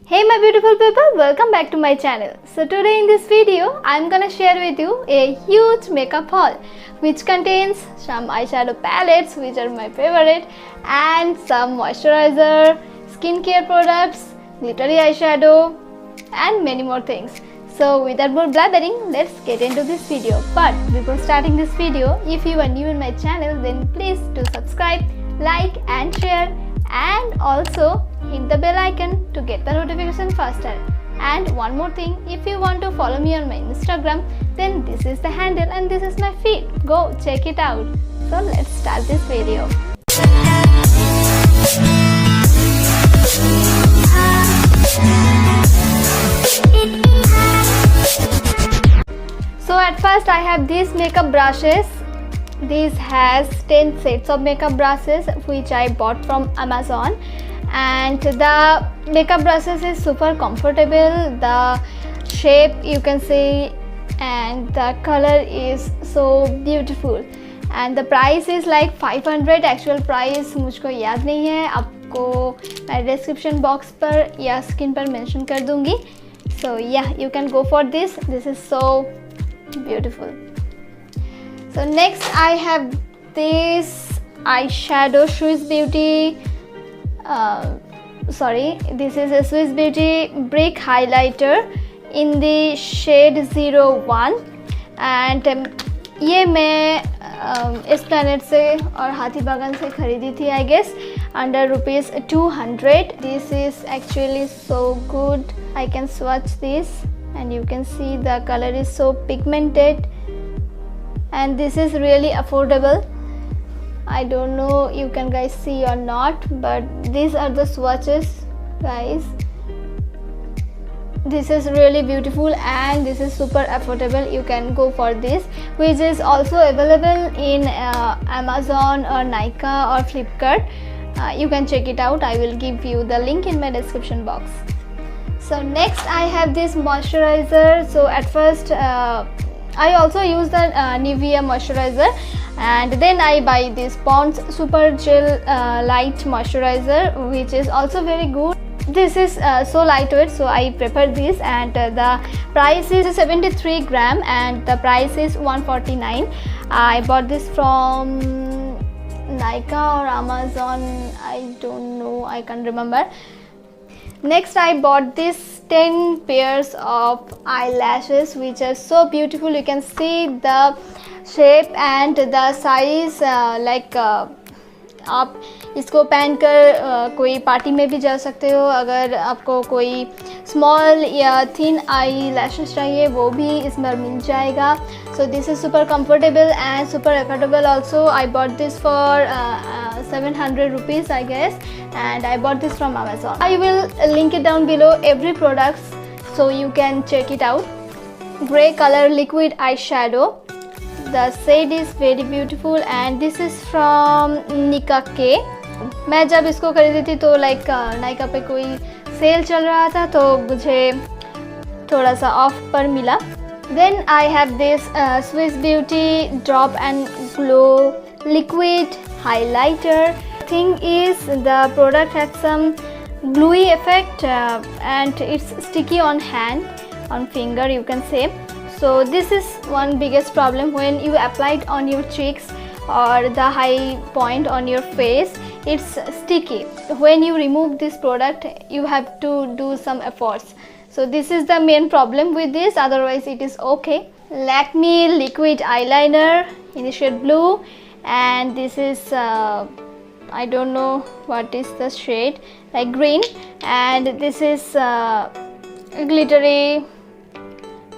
Hey my beautiful people, welcome back to my channel. So today in this video, I'm gonna share with you a huge makeup haul which contains some eyeshadow palettes which are my favorite and some moisturizer, skincare products, glittery eyeshadow and many more things. So without more blabbering, let's get into this video. But before starting this video, if you are new in my channel, then please do subscribe, like and share, and also hit the bell icon to get the notification faster. And one more thing, if you want to follow me on my Instagram, then this is the handle and this is my feed. Go check it out. So let's start this video. So at first I have these makeup brushes. This has 10 sets of makeup brushes which I bought from Amazon, and the makeup brushes is super comfortable. The shape you can see and the color is so beautiful, and the price is like 500. Actual price मुझको याद नहीं है, आपको मैं description box पर या screen पर mention कर दूँगी. So yeah, you can go for this. This is so beautiful. So next I have this eyeshadow Swiss Beauty. This is a Swiss Beauty brick highlighter in the shade 01, and ये मैं इस planet से और हाथी बागान से खरीदी थी I guess under ₹200. This is actually so good. I can swatch this and you can see the color is so pigmented and this is really affordable. I don't know you can guys see or not, but these are the swatches guys. This is really beautiful and this is super affordable. You can go for this, which is also available in Amazon or Nykaa or Flipkart. You can check it out. I will give you the link in my description box. So next I have this moisturizer. So at first I also use the Nivea moisturizer, and then I buy this Pond's Super Gel Light Moisturizer, which is also very good. This is so lightweight, so I prefer this, and the price is 73 gram and the price is 149. I bought this from Nykaa or Amazon, I don't know, I can't remember. Next I bought this 10 pairs of eyelashes which are so beautiful. You can see the shape and the size, आप इसको पहनकर कोई party में भी जा सकते हो. अगर आपको कोई स्मॉल या थिन आई लैशेस चाहिए वो भी इसमें मिल जाएगा. So this is super comfortable and super affordable also. I bought this for 700 rupees I guess, and I bought this from Amazon. I will link it down below every product so you can check it out. Grey color liquid eyeshadow. The shade is very beautiful and this is from Nika K. मैं जब इसको खरीदी थी तो नायका पे कोई sale चल रहा था तो मुझे थोड़ा सा ऑफ पर मिला. Then I have this Swiss Beauty Drop and Glow Liquid Highlighter. Thing is the product has some gluey effect and it's sticky on hand, on finger you can say. So this is one biggest problem when you apply it on your cheeks or the high point on your face. It's sticky. When you remove this product you have to do some efforts. So this is the main problem with this, otherwise it is okay. Lakme liquid eyeliner in the shade blue, and this is I don't know what is the shade, like green, and this is glittery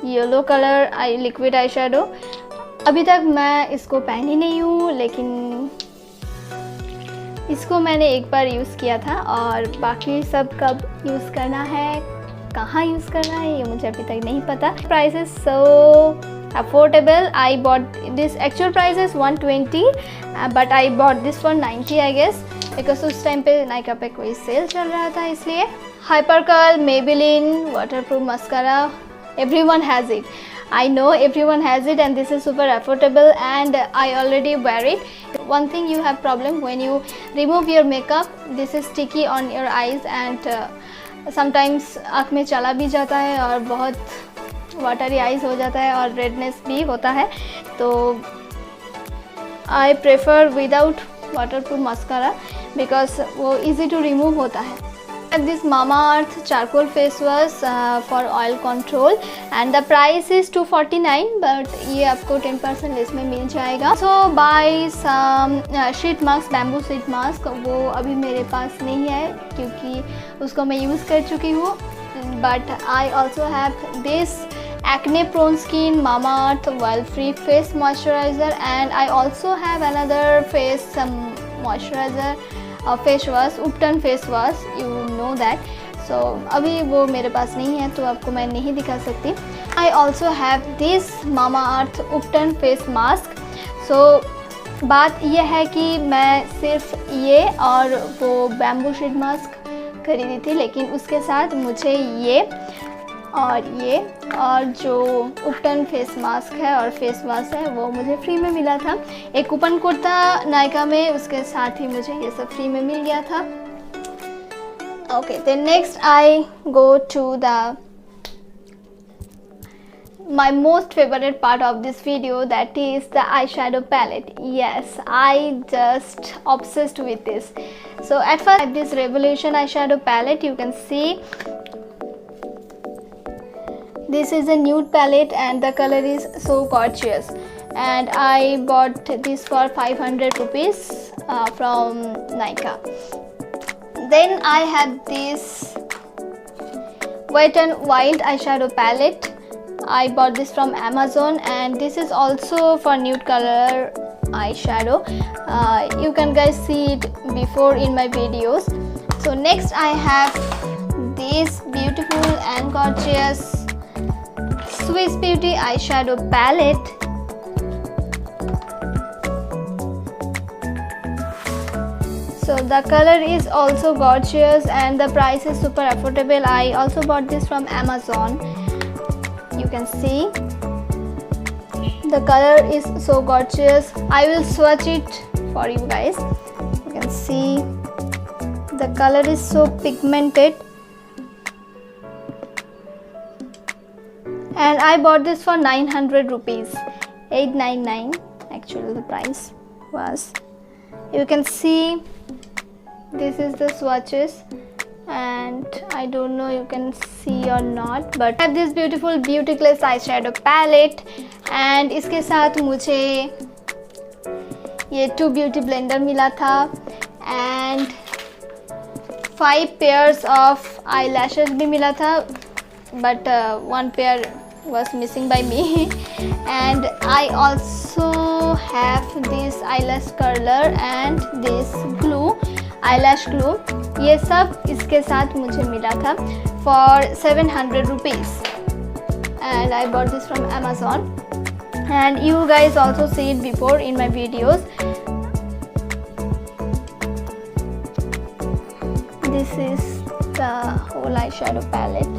yellow colour liquid eye shadow. अभी तक मैं इसको पहनी नहीं हूँ, लेकिन इसको मैंने एक बार यूज़ किया था और बाकी सब कब यूज़ करना है, कहाँ यूज़ करना है ये मुझे अभी तक नहीं पता. Price is so affordable. I bought this, actual price is 120 but I bought this for 90 I guess, because उस टाइम पे नायका पे कोई सेल चल रहा था इसलिए. Hyper curl Maybelline waterproof mascara. Everyone has it. I know everyone has it and this is super affordable and I already wear it. One thing you have problem when you remove your makeup, this is sticky on your eyes and sometimes आँख में चला भी जाता है और बहुत watery eyes हो जाता है और रेडनेस भी होता है। तो I prefer without waterproof mascara because वो इजी टू रिमूव होता है। This Mamaearth charcoal face wash for oil control and the price is 249 but ये आपको 10% लेस में मिल जाएगा। So buy some sheet mask, bamboo sheet mask। वो अभी मेरे पास नहीं है क्योंकि उसको मैं यूज़ कर चुकी हूँ। But I also have this acne prone skin Mamaearth oil free face moisturizer and I also have another face moisturizer face wash, ubtan face wash, you know that. So अभी वो मेरे पास नहीं है तो आपको मैं नहीं दिखा सकती। I also have this Mamaearth ubtan face mask. So बात यह है कि मैं सिर्फ ये और वो बैम्बू शीट मास्क खरीदी थी, लेकिन उसके साथ मुझे ये और जो उपटन फेस मास्क है और फेस वॉश है वो मुझे फ्री में मिला था। एक कूपन कोड था नायका में, उसके साथ ही मुझे ये सब फ्री में मिल गया था। Okay, then next I go to the my most favorite part of this video, that is the eyeshadow palette. Yes, I just obsessed with this. So at first I have this Revolution eyeshadow palette. You can see this is a nude palette and the color is so gorgeous, and I bought this for 500 rupees from Nykaa. Then I have this Wet n Wild eyeshadow palette. I bought this from Amazon and this is also for nude color eyeshadow. You can guys see it before in my videos. So next I have this beautiful and gorgeous Swiss Beauty eyeshadow palette. So the color is also gorgeous and the price is super affordable. I also bought this from Amazon. You can see the color is so gorgeous. I will swatch it for you guys. You can see the color is so pigmented, and I bought this for 900 rupees, 899 actually the price was. You can see this is the swatches, and I don't know you can see or not, but I have this beautiful Beautyclase eyeshadow palette and इसके साथ मुझे ये 2 beauty blender मिला था and 5 pairs of eyelashes भी मिला था, but 1 pair was missing by me and I also have this eyelash curler and this glue, eyelash glue। ये सब इसके साथ मुझे मिला था for 700 rupees and I bought this from Amazon, and you guys also see it before in my videos. This is the whole eyeshadow palette.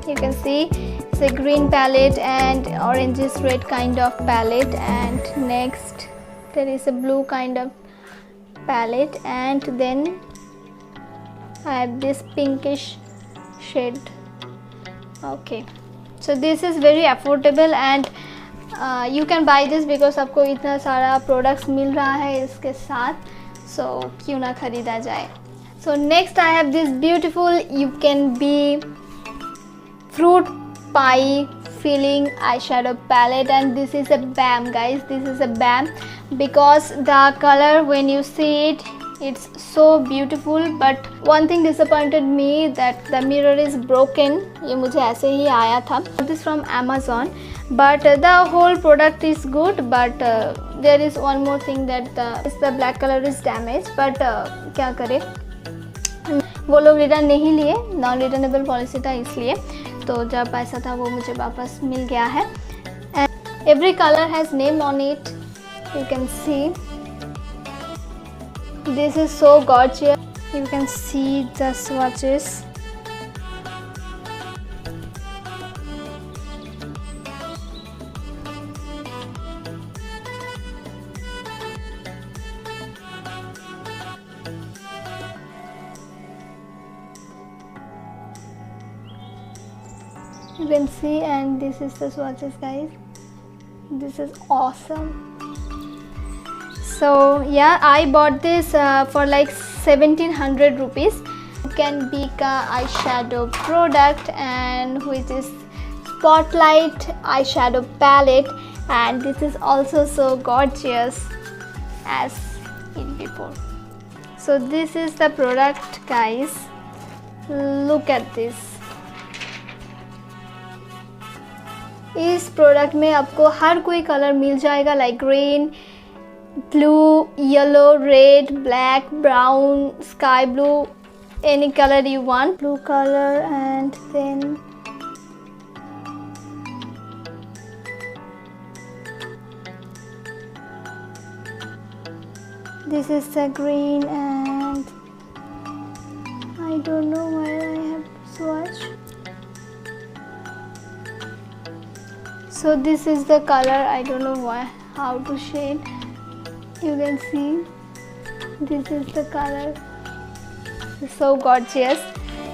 You can see it's a green palette and oranges red kind of palette, and next there is a blue kind of palette, and then I have this pinkish shade. Okay, so this is very affordable and you can buy this because आपको इतना सारा products मिल रहा है इसके साथ, so क्यों ना खरीदा जाए। So next I have this beautiful You Can Be fruit pie filling eyeshadow palette, and this is a BAM guys, this is a BAM because the color when you see it, it's so beautiful, but one thing disappointed me that the mirror is broken। ये मुझे ऐसे ही आया था। This from Amazon, but the whole product is good, but there is one more thing that the black color is damaged, but क्या करें, वो लोग return नहीं लिए, नॉन रिटर्नेबल पॉलिसी था इसलिए, तो जब पैसा था वो मुझे वापस मिल गया है। And every color has name on it. You can see this is so gorgeous. You can see the swatches. you can see, and this is the swatches, guys. This is awesome. So yeah, I bought this for like 1700 rupees. It can be a eyeshadow product, and which is Spotlight eyeshadow palette, and this is also so gorgeous as in before. So this is the product, guys. Look at this. इस product में आपको हर कोई colour मिल जाएगा, like green, blue, yellow, red, black, brown, sky blue, any color you want. Blue color, and then this is the green, and I don't know where I have swatch. So this is the color. I don't know how to shade. You can see this is the color. It's so gorgeous.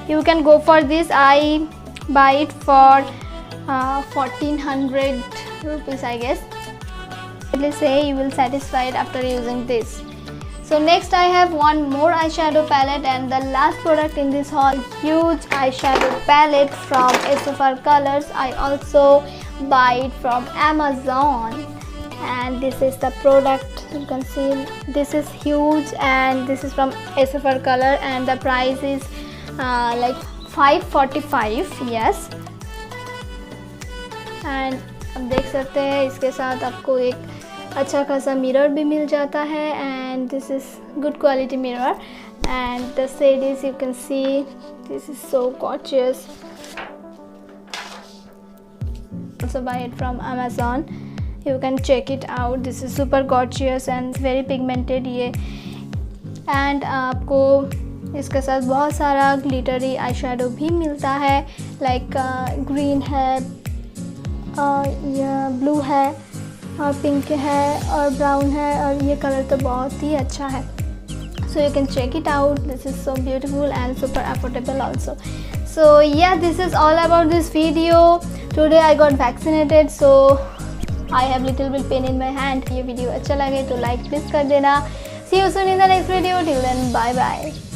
You can go for this. I buy it for 1400 rupees, I guess. Let's say you will satisfied after using this. So next I have one more eyeshadow palette, and the last product in this haul, huge eyeshadow palette from SFR Colors. I also buy it from Amazon, and this is the product. You can see this is huge, and this is from SFR Color, and the price is like 545. yes, and आप देख सकते हैं इसके साथ आपको एक अच्छा खासा मिरर भी मिल जाता है, and this is good quality mirror, and the shade is, you can see, this is so gorgeous. Also buy it from Amazon. You can check it out. This is super gorgeous and very pigmented ये, and आपको इसके साथ बहुत सारा glittery eye shadow भी मिलता है, like green है, ब्लू है, और पिंक है, और ब्राउन है, और ये कलर तो बहुत ही अच्छा है. So you can check it out. This is so beautiful and super affordable also. So yeah, this is all about this video. Today I got vaccinated, so I have little bit pain in my hand. ये video अच्छा लगे तो like please कर देना. See you soon in the next video. Till then, bye bye.